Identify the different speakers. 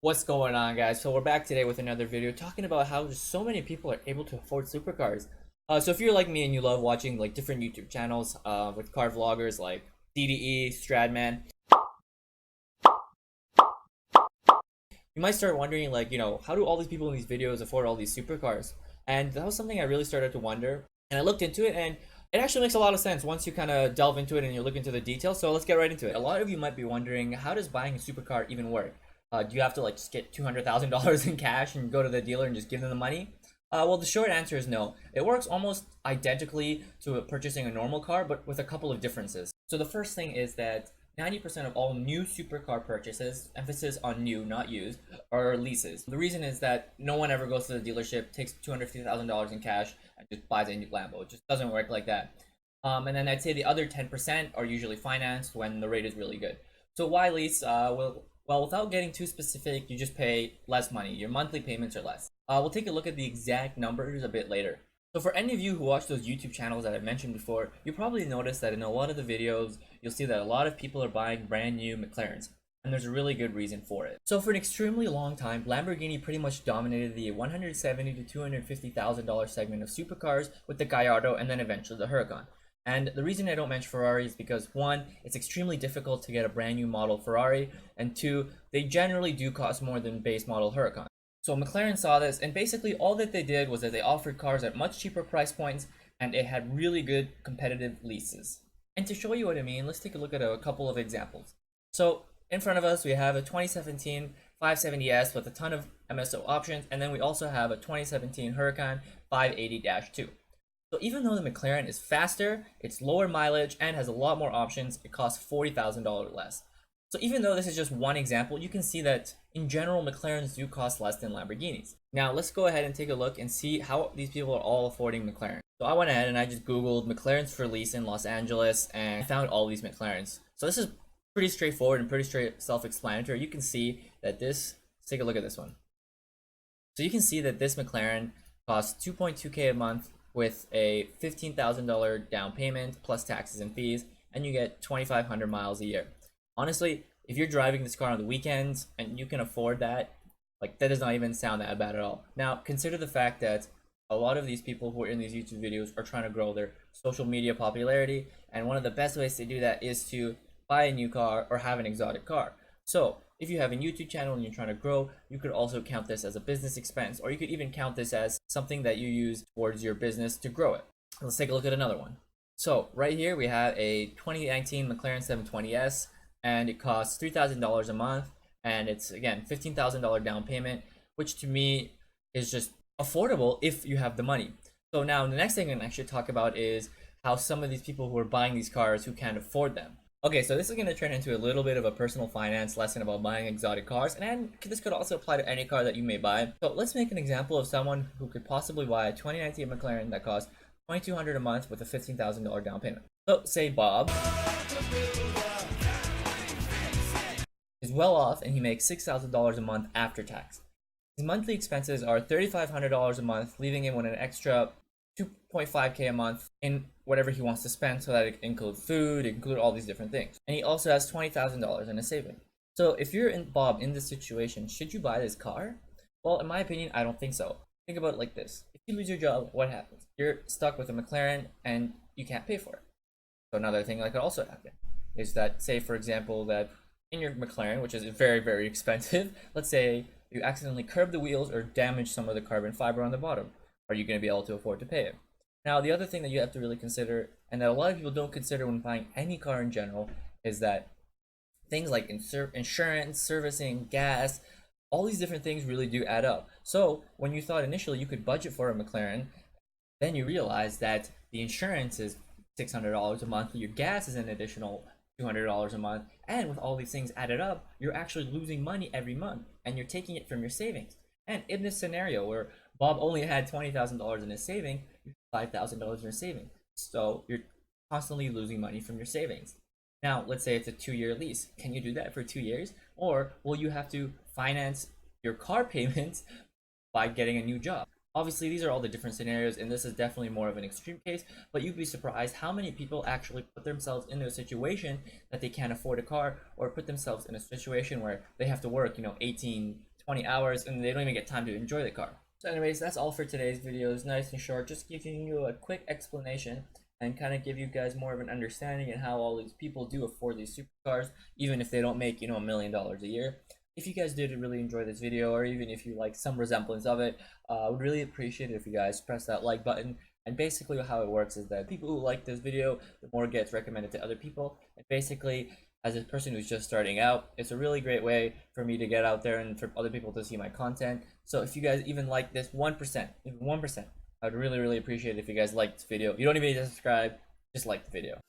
Speaker 1: What's going on, guys? So we're back today with another video talking about how so many people are able to afford supercars. So if you're like me and you love watching like different YouTube channels with car vloggers like DDE, STRADMAN, you might start wondering like, how do all these people in these videos afford all these supercars? And that was something I really started to wonder. And I looked into it, and it actually makes a lot of sense once you kind of delve into it and you look into the details. So let's get right into it. A lot of you might be wondering, how does buying a supercar even work? Do you have to like just get $200,000 in cash and go to the dealer and just give them the money? Well, the short answer is no. It works almost identically to purchasing a normal car, but with a couple of differences. So the first thing is that 90% of all new supercar purchases, emphasis on new, not used, are leases. The reason is that no one ever goes to the dealership, takes $250,000 in cash, and just buys a new Lambo. It just doesn't work like that. And then I'd say the other 10% are usually financed when the rate is really good. So why lease? Well, without getting too specific, you just pay less money. Your monthly payments are less. We'll take a look at the exact numbers a bit later. So for any of you who watch those YouTube channels that I mentioned before, you probably noticed that in a lot of the videos, you'll see that a lot of people are buying brand new McLarens. And there's a really good reason for it. So for an extremely long time, Lamborghini pretty much dominated the $170,000 to $250,000 segment of supercars with the Gallardo and then eventually the Huracan. And the reason I don't mention Ferrari is because one, it's extremely difficult to get a brand new model Ferrari, and two, they generally do cost more than base model Huracan. So McLaren saw this, and basically all that they did was that they offered cars at much cheaper price points, and it had really good competitive leases. And to show you what I mean, let's take a look at a couple of examples. So in front of us, we have a 2017 570S with a ton of MSO options, and then we also have a 2017 Huracan 580-2. So even though the McLaren is faster, it's lower mileage, and has a lot more options, it costs $40,000 less. So even though this is just one example, you can see that in general, McLarens do cost less than Lamborghinis. Now let's go ahead and take a look and see how these people are all affording McLaren. So I went ahead and I just Googled McLarens for lease in Los Angeles and found all these McLarens. So this is pretty straightforward and pretty self-explanatory. You can see that let's take a look at this one. So you can see that this McLaren costs 2.2K a month with a $15,000 down payment plus taxes and fees, and you get 2,500 miles a year. Honestly, if you're driving this car on the weekends and you can afford that, like, that does not even sound that bad at all. Now, consider the fact that a lot of these people who are in these YouTube videos are trying to grow their social media popularity, and one of the best ways to do that is to buy a new car or have an exotic car. So if you have a YouTube channel and you're trying to grow, you could also count this as a business expense, or you could even count this as something that you use towards your business to grow it. Let's take a look at another one. So right here we have a 2019 McLaren 720S, and it costs $3,000 a month, and it's again $15,000 down payment, which to me is just affordable if you have the money. So now the next thing I'm actually talk about is how some of these people who are buying these cars who can't afford them. Okay, so this is going to turn into a little bit of a personal finance lesson about buying exotic cars, and this could also apply to any car that you may buy. So let's make an example of someone who could possibly buy a 2019 McLaren that costs $2,200 a month with a $15,000 down payment. So say Bob is well off and he makes $6,000 a month after tax. His monthly expenses are $3,500 a month, leaving him with an extra 2.5K a month in whatever he wants to spend, so that it includes food, include all these different things. And he also has $20,000 in a saving. So if you're Bob in this situation, should you buy this car? Well, in my opinion, I don't think so. Think about it like this. If you lose your job, what happens? You're stuck with a McLaren and you can't pay for it. So another thing that could also happen is that, say for example, that in your McLaren, which is very, very expensive, let's say you accidentally curb the wheels or damage some of the carbon fiber on the bottom. Are you going to be able to afford to pay it? Now, the other thing that you have to really consider, and that a lot of people don't consider when buying any car in general, is that things like insurance, servicing, gas, all these different things really do add up. So when you thought initially you could budget for a McLaren, then you realize that the insurance is $600 a month, your gas is an additional $200 a month, and with all these things added up, you're actually losing money every month, and you're taking it from your savings. And in this scenario where Bob only had $20,000 in his saving, you have $5,000 in your saving. So you're constantly losing money from your savings. Now, let's say it's a 2-year lease. Can you do that for 2 years? Or will you have to finance your car payments by getting a new job? Obviously, these are all the different scenarios, and this is definitely more of an extreme case, but you'd be surprised how many people actually put themselves into a situation that they can't afford a car, or put themselves in a situation where they have to work, 18, 20 hours and they don't even get time to enjoy the car. So anyways, that's all for today's video. It's nice and short, just giving you a quick explanation and kind of give you guys more of an understanding and how all these people do afford these supercars, even if they don't make, you know, $1 million a year. If you guys did really enjoy this video, or even if you like some resemblance of it, I would really appreciate it if you guys press that like button. And basically how it works is that people who like this video, the more it gets recommended to other people. And basically, as a person who's just starting out, it's a really great way for me to get out there and for other people to see my content. So if you guys even like this 1%, even 1%, I'd really appreciate it if you guys like this video. You don't even need to subscribe, just like the video.